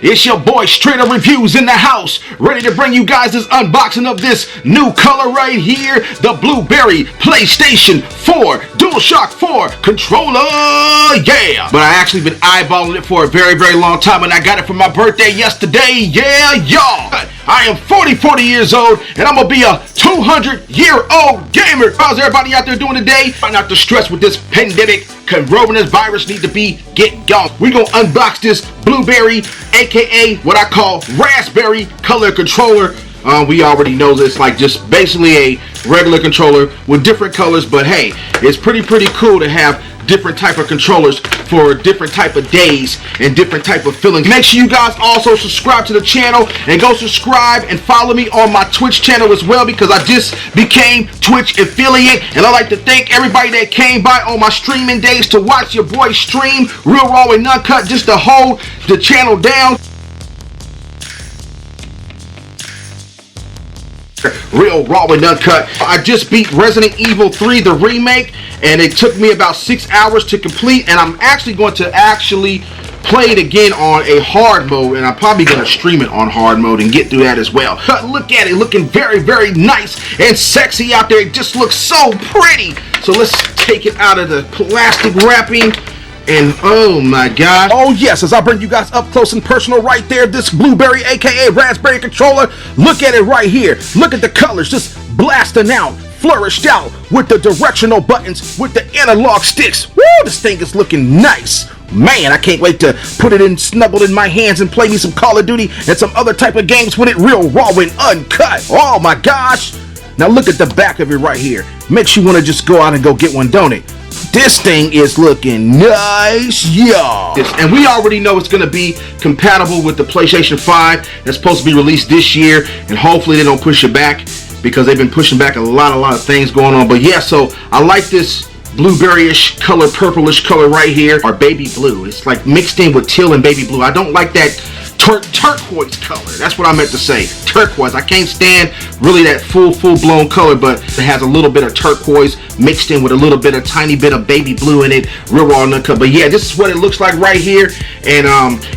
It's your boy Straight Up Reviews in the house, ready to bring you guys this unboxing of this new color right here, the Blueberry PlayStation 4 DualShock 4 controller, yeah! But I actually been eyeballing it for a very, very long time, and I got it for my birthday yesterday, yeah, y'all! I am 40 years old, and I'm gonna be a 200-year-old gamer. How's everybody out there doing today? Try not to stress with this pandemic. Coronavirus need to be get gone. We gonna unbox this Blueberry, aka what I call raspberry color controller. We already know this, like just basically a regular controller with different colors, but hey, it's pretty cool to have different type of controllers for different type of days and different type of feelings. Make sure you guys also subscribe to the channel and go subscribe and follow me on my Twitch channel as well, because I just became Twitch affiliate, and I like to thank everybody that came by on my streaming days to watch your boy stream real raw and uncut, just to hold the channel down. Real raw and uncut. I just beat Resident Evil 3 the remake, and it took me about 6 hours to complete, and I'm actually going to play it again on a hard mode, and I'm probably going to stream it on hard mode and get through that as well. But look at it, looking very nice and sexy out there. It just looks so pretty. So let's take it out of the plastic wrapping. And oh my god, oh yes, as I bring you guys up close and personal right there, this Blueberry aka raspberry controller, look at it right here. Look at the colors just blasting out, flourished out with the directional buttons, with the analog sticks. Woo, this thing is looking nice. Man, I can't wait to put it in, snuggled in my hands, and play me some Call of Duty and some other type of games with it, real raw and uncut. Oh my gosh. Now look at the back of it right here. Makes you want to just go out and go get one, don't it? This thing is looking nice, y'all. And we already know it's going to be compatible with the PlayStation 5 that's supposed to be released this year, and hopefully they don't push it back, because they've been pushing back a lot of things going on. But yeah, so I like this blueberryish color, purplish color right here, or baby blue. It's like mixed in with teal and baby blue. I don't like that turquoise color. That's what I meant to say. Turquoise. I can't stand really that full-blown color, but it has a little bit of turquoise mixed in with a little bit of tiny bit of baby blue in it, real raw and uncut. But yeah, this is what it looks like right here. And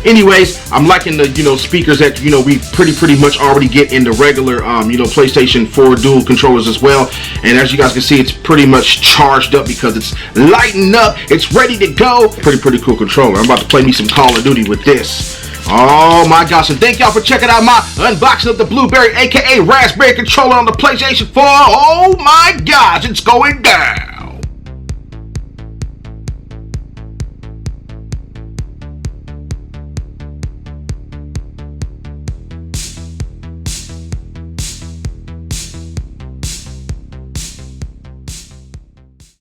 anyways, I'm liking the speakers that we pretty much already get in the regular PlayStation 4 dual controllers as well. And as you guys can see, it's pretty much charged up because it's lighting up. It's ready to go. Pretty cool controller. I'm about to play me some Call of Duty with this. Oh my gosh, and thank y'all for checking out my unboxing of the Blueberry aka raspberry controller on the PlayStation 4. Oh my gosh, it's going down.